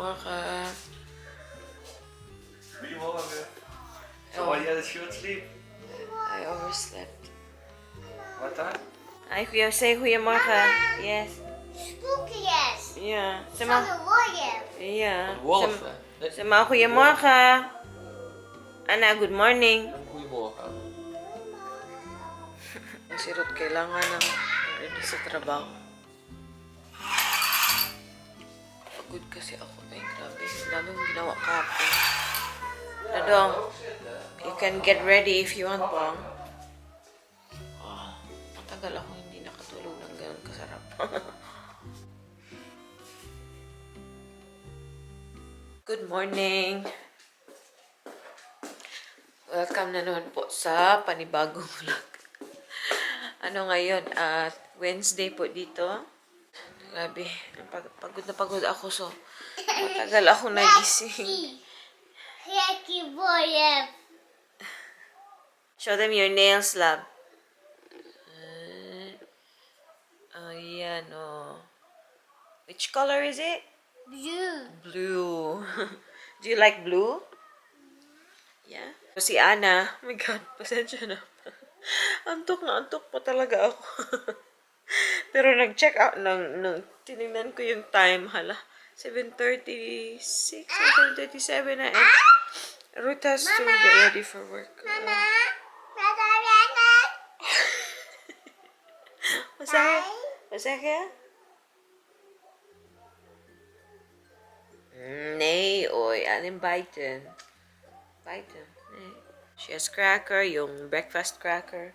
Goedemorgen. Goedemorgen. Oh. Oh, you had a short sleep. I overslept. What time? Hi, kuya. Say goedemorgen. Yes. Spookiest. Ja. Zeg Van maar. de wolf. Ja. Een wolf, Zeg- hè? Zeg maar goedemorgen. Anna, good morning. Goedemorgen. Si Ruth kailangan ng ready sa trabaho. Pagod kasi ako. Ay, grabe. Ang daming ginawa kahapon. Dadong, you can get ready if you want po. Oh, matagal ako hindi nakatulog ng ganun kasarap. Good morning! Welcome na naman po sa panibagong vlog. Ano ngayon? Wednesday po dito. Grabe, pagod na pagod ako, so matagal ako nagising. Lucky wolf. Show them your nails, love. Oh, yan, oh. Which color is it? Blue. Blue. Do you like blue? Yeah. So, si Anna, oh my God, pasensya na. Antok na antok po talaga ako. Pero nag-check out tinignan ko yung time, hala. 7:36 or 7:37 na. And Ruth has to get ready for work. Masaya? Masaya? Nee, oy. Alin biten. Biten. Nee. She has cracker, yung breakfast cracker,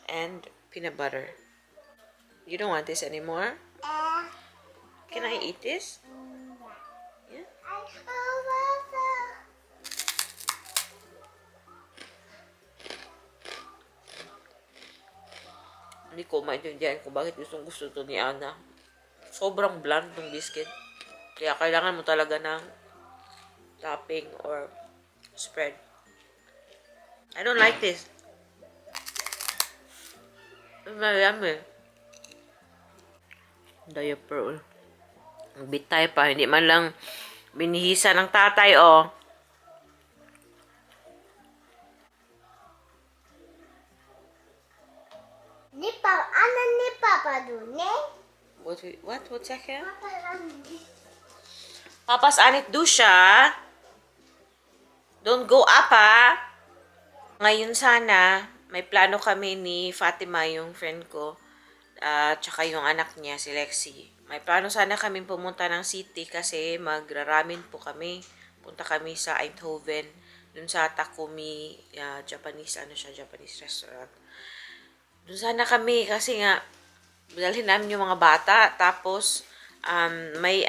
and peanut butter. You don't want this anymore? Can I eat this? Yeah? Hindi ko maintindihan kung bakit gusto to ni Ana. Sobrang bland ng biscuit. Kaya kailangan mo talaga ng topping or spread. I don't like this. Yummy. Diaper. Bitay pa. Hindi man lang binihisa ng tatay, oh. Ni papa doen, nee? What? What's that here? Papa dan Papa's anit do siya. Don't go up, ha? Ngayon sana, may plano kami ni Fatima, yung friend ko, tsaka yung anak niya, si Lexi. May plano sana kami pumunta ng city kasi magraramin po kami. Punta kami sa Eindhoven, dun sa Takumi, Japanese restaurant. Dun sana kami kasi nga, dalhin namin yung mga bata, tapos, may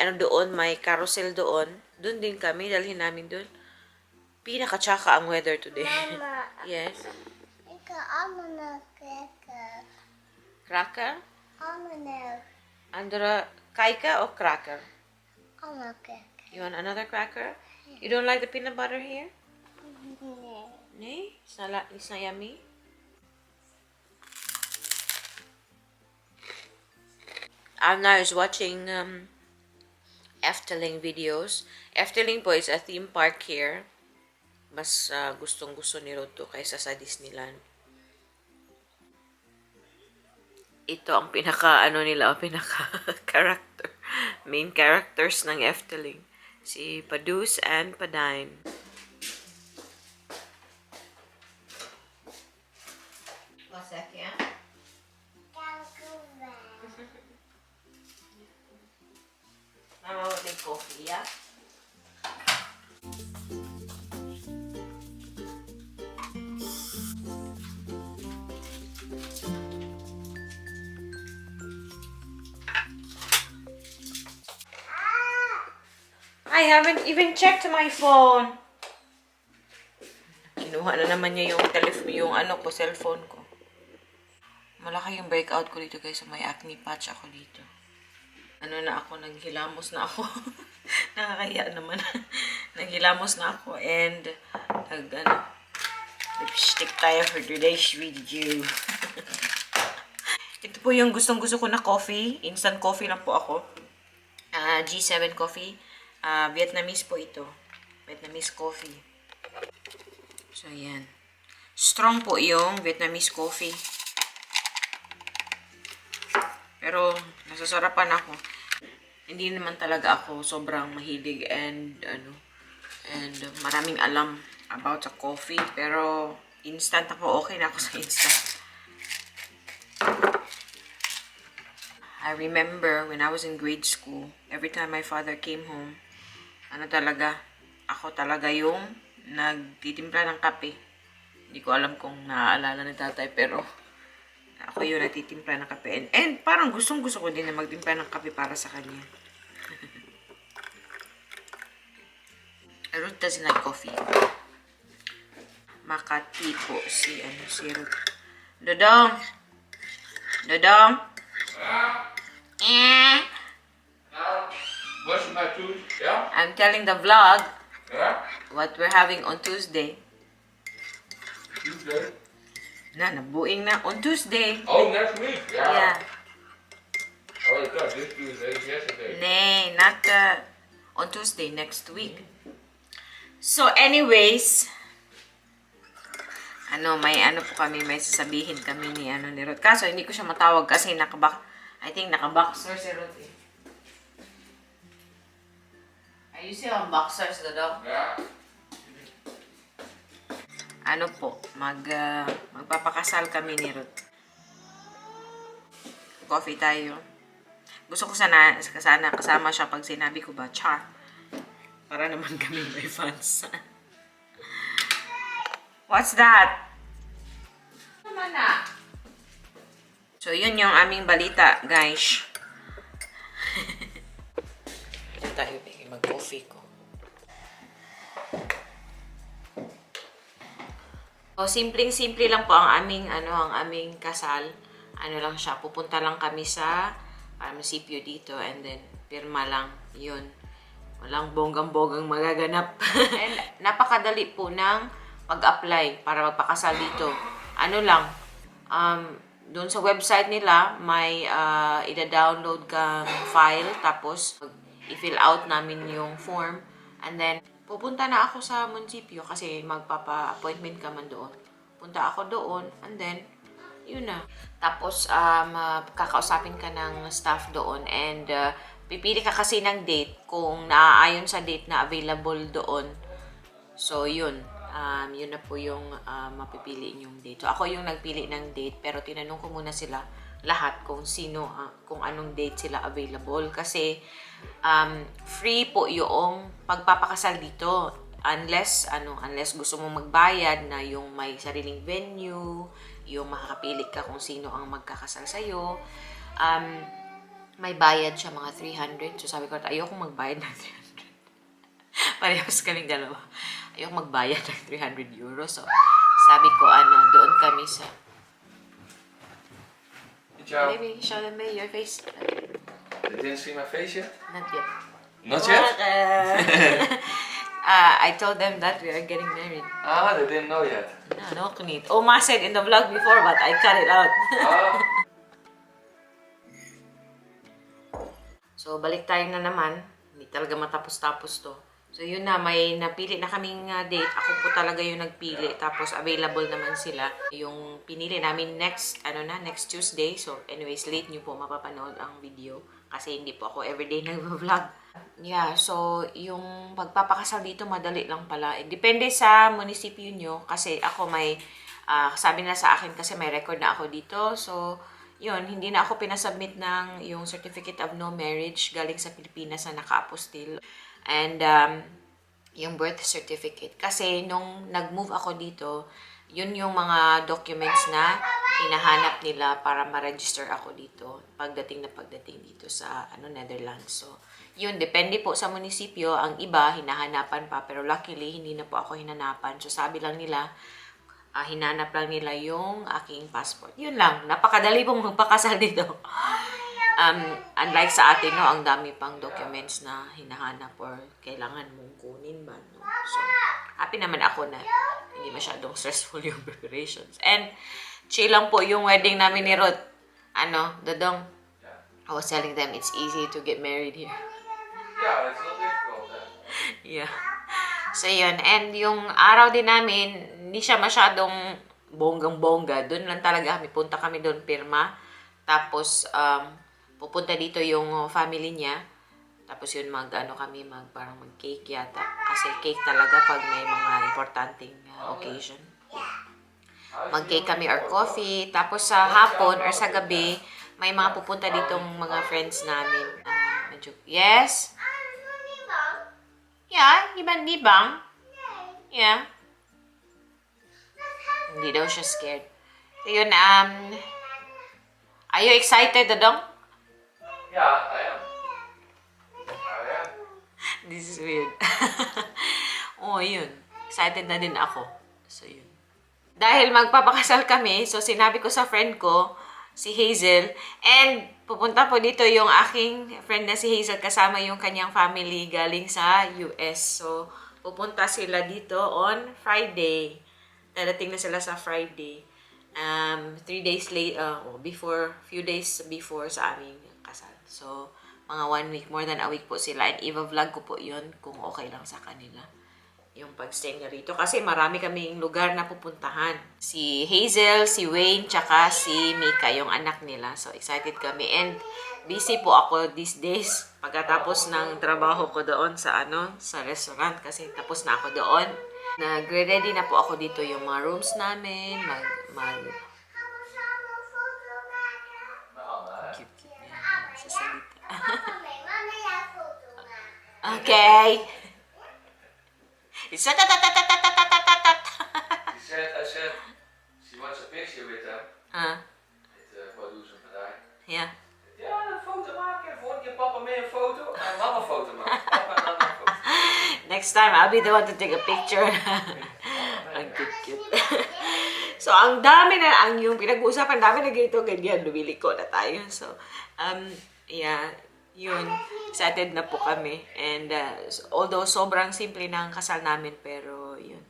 may carousel doon. Doon din kami, dalhin namin doon. Pinaka-tsaka ang weather today. Mama. Yes. Ik ga allemaal cracker. Cracker? Allemaal. Andere kijken or cracker? Allemaal cracker. You want another cracker? You don't like the peanut butter here? Nee. Nee? It's not yummy? Anna is watching Efteling videos. Efteling po is a theme park here. Mas gustong-gusto ni Rod to kaysa sa Disneyland. Ito ang pinaka-character. Main characters ng Efteling. Si Padus and Padine. What's that, yeah? Mama will make coffee, yeah? I haven't even checked my phone. Kinuha na naman niya yung cellphone ko. Malaki yung breakout ko dito guys. May acne patch ako dito. Naghilamos na ako. Nakakahiya naman. Naghilamos na ako and lipstick tayo for today's video. Ito po yung gustong-gusto ko na coffee. Instant coffee lang po ako. G7 coffee. Vietnamese po ito. Vietnamese coffee. So, yan. Strong po yung Vietnamese coffee. Pero, nasasarapan ako. Hindi naman talaga ako sobrang mahilig and maraming alam about sa coffee. Pero, instant ako. Okay na ako sa instant. I remember when I was in grade school, every time my father came home, ako talaga yung nagtitimpla ng kape. Hindi ko alam kung naaalala ni tatay, pero ako yung nagtitimpla ng kape. And parang gustong-gusto ko din na magtimpla ng kape para sa kanya. Ruth doesn't like coffee. Makati po si Ruth. Dodong! Dodong! What's my tooth? Yeah? I'm telling the vlog Yeah? what we're having on Tuesday. Tuesday? Nabuing na on Tuesday. Oh, next week? Yeah. Oh, I thought this Tuesday is yesterday. Nay, not on Tuesday, next week. So, anyways, may sasabihin kami ni Ruth. Kaso, hindi ko siya matawag kasi I think naka-boxer si Ruth eh. Are you still on boxers, Dodong? Yeah? Magpapakasal kami ni Ruth. Coffee tayo. Gusto ko sana kasama siya pag sinabi ko ba, char. Para naman kami may fans. What's that? Naman na. So, yun yung aming balita, guys. Ito tayo, mag-coffee ko. So, simpleng-simple lang po ang aming kasal. Lang siya, pupunta lang kami sa munisipyo dito and then pirma lang, yun. Walang bonggang-bonggang magaganap. And napakadali po ng pag-apply para magpakasal dito. Doon sa website nila, may ida-download kang file, tapos i-fill out namin yung form, and then pupunta na ako sa munisipyo kasi magpapa-appointment ka man doon. Punta ako doon, and then yun na. Tapos kakausapin ka ng staff doon, and pipili ka kasi ng date kung naaayon sa date na available doon. So yun. Yun na po yung mapipili yung date. So, ako yung nagpili ng date, pero tinanong ko muna sila lahat kung kung anong date sila available. Kasi, free po yung pagpapakasal dito. Unless gusto mo magbayad na yung may sariling venue, yung makakapili ka kung sino ang magkakasal sa'yo. May bayad siya mga 300. So, sabi ko, ayokong magbayad ng 300. Parehas kaming dalawa. Ayokong magbayad ng 300 euros. So, sabi ko, doon kami sa... Ciao. Maybe, show them your face. They didn't see my face yet? Not yet. Not yet? I told them that we are getting married. Ah, they didn't know yet. No, kunit. Oma said in the vlog before, but I cut it out. Ah. So, balik tayo na naman. Hindi talaga matapos-tapos to. So, yun na. May napili na kaming date. Ako po talaga yung nagpili. Tapos, available naman sila. Yung pinili namin next Tuesday. So, anyways, late nyo po mapapanood ang video. Kasi hindi po ako everyday nag-vlog. Yeah, so, yung pagpapakasal dito, madali lang pala. Depende sa munisipyo nyo. Kasi ako sabi na sa akin kasi may record na ako dito. So, yun, hindi na ako pinasubmit ng yung Certificate of No Marriage galing sa Pilipinas na naka-apostil. And yung birth certificate. Kasi nung nag-move ako dito, yun yung mga documents na hinahanap nila para ma-register ako dito pagdating dito sa Netherlands. So, yun, depende po sa munisipyo. Ang iba, hinahanapan pa. Pero luckily, hindi na po ako hinanapan. So, sabi lang nila, hinanap lang nila yung aking passport. Yun lang. Napakadali pong magpakasal dito. Unlike sa atin, no, ang dami pang documents na hinahanap or kailangan mong kunin ba, no? So, happy naman ako na hindi masyadong stressful yung preparations. And, chill lang po yung wedding namin ni Ruth. Dodong, I was telling them it's easy to get married here. Yeah, it's not difficult. Yeah. So, yun. And yung araw din namin, hindi siya masyadong bonggang-bongga. Doon lang talaga kami. Punta kami doon, pirma. Tapos, pupunta dito yung family niya. Tapos yun, parang mag-cake yata. Kasi cake talaga pag may mga importanteng occasion. Mag-cake kami or coffee. Tapos sa hapon or sa gabi, may mga pupunta ditong mga friends namin. Yes? Yeah, libang-libang. Yeah. Hindi daw siya scared. So yun, are you excited, Dodong? Yeah, I am. I am. This is weird. Oh, yun. Excited na din ako. So, yun. Dahil magpapakasal kami, so sinabi ko sa friend ko, si Hazel, and pupunta po dito yung aking friend na si Hazel kasama yung kanyang family galing sa US. So, pupunta sila dito on Friday. Dadating na sila sa Friday. 3 days late, few days before sa aming kasal. So, mga 1 week, more than a week po sila. And i-vlog ko po yun kung okay lang sa kanila yung pag-stay na rito. Kasi marami kaming lugar na pupuntahan. Si Hazel, si Wayne, tsaka si Mika, yung anak nila. So, excited kami. And busy po ako these days. Pagkatapos ng trabaho ko doon sa restaurant. Kasi tapos na ako doon. Nagre-ready na po ako dito yung mga rooms namin. Cute-cute niya. Sasalita. Okay. It's I said, she wants a picture with them. Met Pardoes en Partij. Yeah. Ja, een foto maken. Volgende keer papa mee een foto en mama een foto maken. Papa en mama een foto. Next time, I'll be the one to take a picture. Ang cute-cute. So, ang dami na, yung pinag-uusapan namin na ganito, ganyan, lumiliko na tayo. So, yeah, yun. Excited na po kami. And, although sobrang simple na ang kasal namin, pero yun.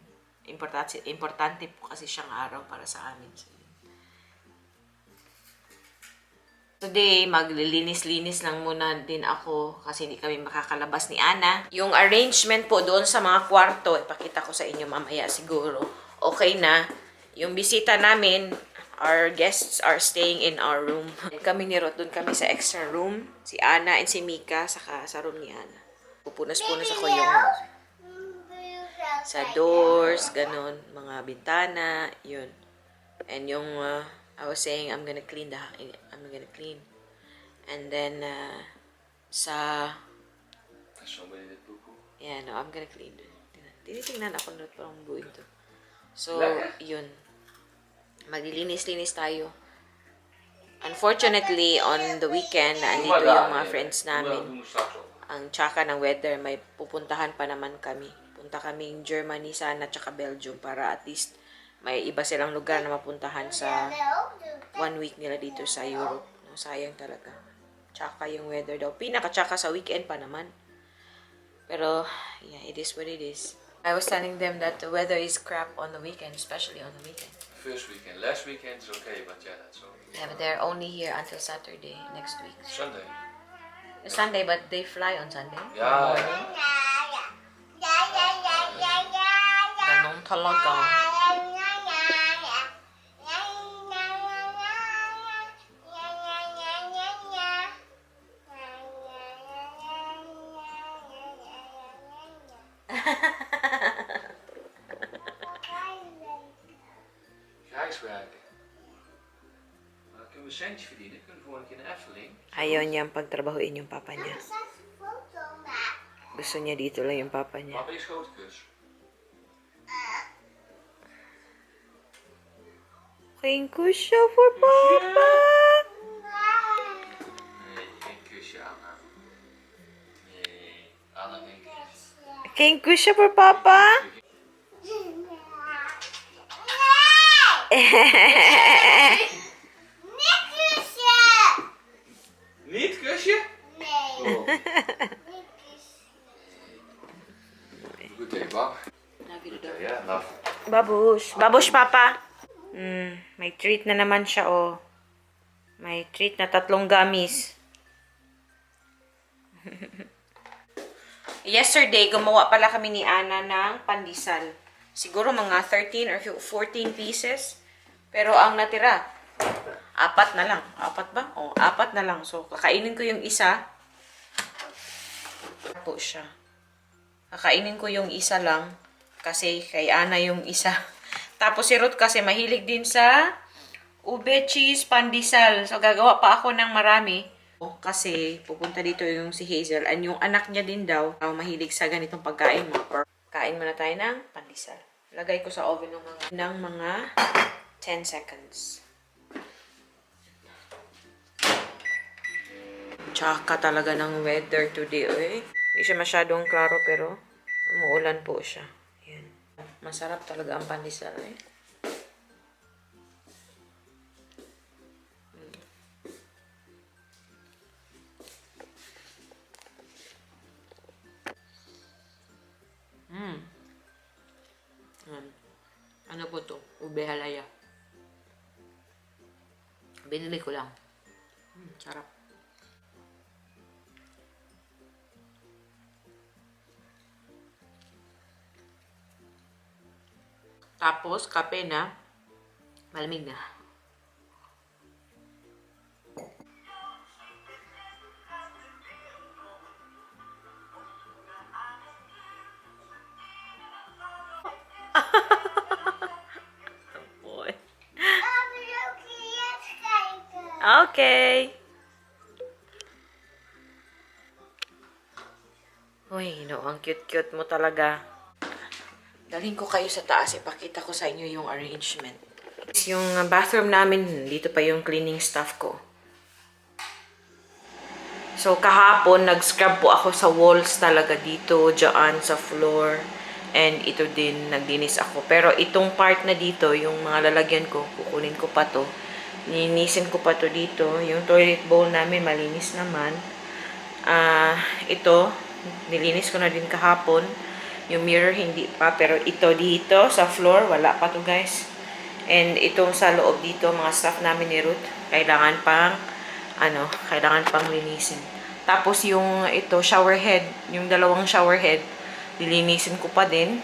Importante po kasi siyang araw para sa amin. So, yun. Today, maglilinis-linis lang muna din ako kasi hindi kami makakalabas ni Ana. Yung arrangement po doon sa mga kwarto, ipakita ko sa inyo mamaya siguro. Okay na. Yung bisita namin, our guests are staying in our room. Kami ni Rot, doon kami sa extra room. Si Ana and si Mika, saka sa room ni Ana. Pupunas-punas ako yung sa doors, ganun, mga bintana, yun. And yung, I was saying, I'm gonna clean. And then, yeah, no, I'm gonna clean. Tinitingnan ako na parang buuin to. So, yun. Maglilinis-linis tayo. Unfortunately, on the weekend, andito yung mga friends namin. Ang tsaka ng weather, may pupuntahan pa naman kami. Punta kaming Germany sana, tsaka Belgium, para at least may iba silang lugar na mapuntahan sa 1 week nila dito sa Europe. No, sayang talaga. Tsaka yung weather daw. Pinaka-tsaka sa weekend pa naman. Pero, yeah, it is what it is. I was telling them that the weather is crap on the weekend, especially on the weekend. First weekend. Last weekend is okay, but yeah, that's all. Yeah, but they're only here until Saturday next week. Sunday. Sunday, but they fly on Sunday. Ja. Ganun talaga. Grijs werken. Maar dan kunnen we een centje verdienen. Kunnen we volgende keer naar Efteling. Ayaw niyang pagtrabahuin yung papa niya. Gusto niya dito lang yung papa niya. Papa is grote kus. Geen kusje voor papa. Nee, geen kusje, Anna. Nee, Anna geen kusje. Geen kusje voor papa. Niet kusje? Nee. Oh. Good day, Bob. Ja, love. Babush. Babush, papa. May treat na naman siya, oh. May treat na 3 gummies. Yesterday, gumawa pala kami ni Ana ng pandesal. Siguro mga 13 or 14 pieces. Pero ang natira, 4 na lang. 4 ba? O, 4 na lang. So, kakainin ko yung isa. Po siya. Kakainin ko yung isa lang. Kasi kay Ana yung isa. Tapos si Ruth kasi mahilig din sa ube cheese pandesal. So, gagawa pa ako ng marami. Kasi pupunta dito yung si Hazel. And yung anak niya din daw, mahilig sa ganitong pagkain mo. Kain muna tayo ng pandesal. Lagay ko sa oven ng mga 10 seconds. Tsaka talaga ng weather today. Eh. Hindi siya masyadong klaro pero umuulan po siya. Yan. Masarap talaga ang pandesal. Eh. Ano po to? Ube halaya. Binili ko lang. Sarap. Tapos, kape na. Malamig na. Okay. Uy, no, ang cute-cute mo talaga. Dalhin ko kayo sa taas. Ipakita ko sa inyo yung arrangement. Yung bathroom namin, dito pa yung cleaning stuff ko. So, kahapon, nag-scrub po ako sa walls talaga dito, dyan, sa floor. And ito din, nagdinis ako. Pero itong part na dito, yung mga lalagyan ko, kukunin ko pa to. Ninisin ko pa to dito. Yung toilet bowl namin, malinis naman. Ito, nilinis ko na din kahapon. Yung mirror, hindi pa. Pero ito dito, sa floor, wala pa to guys. And itong sa loob dito, mga stuff namin ni Ruth, kailangan pang linisin. Tapos yung ito, shower head, yung dalawang shower head, lilinisin ko pa din.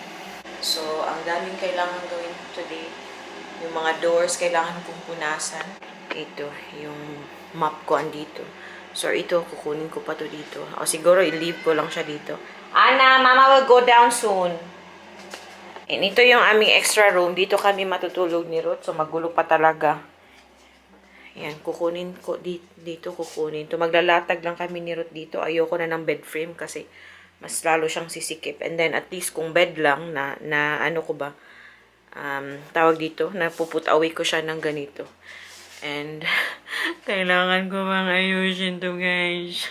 So, ang daming kailangan gawin today. Yung mga doors, kailangan kong punasan. Ito, yung map ko andito. So, ito, kukunin ko pa to dito. O, siguro, i-leave ko lang siya dito. Ana, Mama will go down soon. And ito yung aming extra room. Dito kami matutulog ni Ruth. So, magulo pa talaga. Yan, kukunin ko dito, kukunin. To maglalatag lang kami ni Ruth dito. Ayoko na ng bed frame kasi mas lalo siyang sisikip. And then, at least kung bed lang na ano ko ba, tawag dito, napuput away ko siya ng ganito. And, kailangan ko bang ayusin to guys.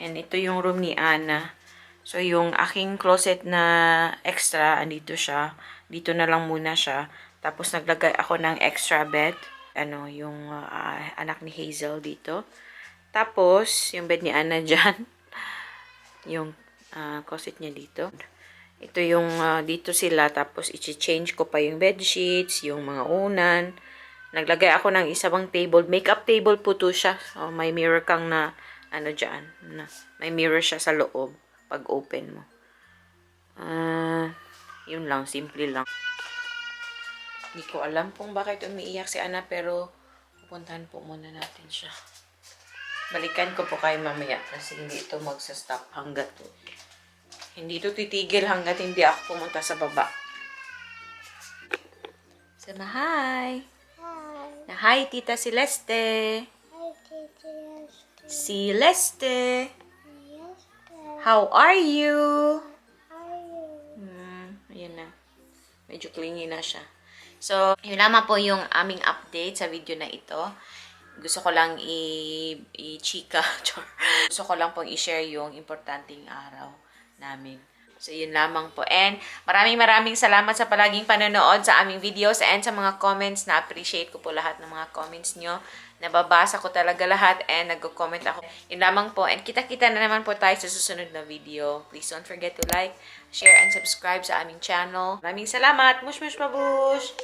And ito yung room ni Ana. So, yung aking closet na extra, andito siya. Dito na lang muna siya. Tapos, naglagay ako ng extra bed. Ano, yung anak ni Hazel dito. Tapos, yung bed ni Ana dyan. Yung closet niya dito. Ito yung dito sila. Tapos, i-change ko pa yung bed sheets, yung mga unan. Naglagay ako ng isang table. Makeup table po to siya. So, may mirror kang na, ano dyan. May mirror siya sa loob. Pag open mo. Yun lang. Simple lang. Hindi ko alam kung bakit umiiyak si Ana. Pero, pupuntahan po muna natin siya. Balikan ko po kayo mamaya. Kasi hindi ito magsa-stop hanggat hindi ito titigil hanggat hindi ako pumunta sa baba. Sama hi! Hi. Hi, Tita Celeste! Hi, Teacher. Celeste! Yes, How are you? how are you? Ayan na. Medyo clingy na siya. So, yun naman po yung aming update sa video na ito. Gusto ko lang i-chika. Gusto ko lang pong i-share yung importanteng araw namin. So, yun lamang po. And maraming salamat sa palaging panonood sa aming videos and sa mga comments. Na-appreciate ko po lahat ng mga comments nyo. Nababasa ko talaga lahat and nag-comment ako. Yun lamang po. And kita-kita na naman po tayo sa susunod na video. Please don't forget to like, share, and subscribe sa aming channel. Maraming salamat. Mush, mush, mabush.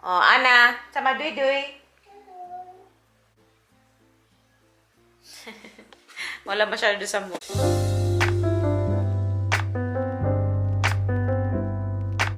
Oh, Ana. Sama duy-duy. Wala masyado sa mo.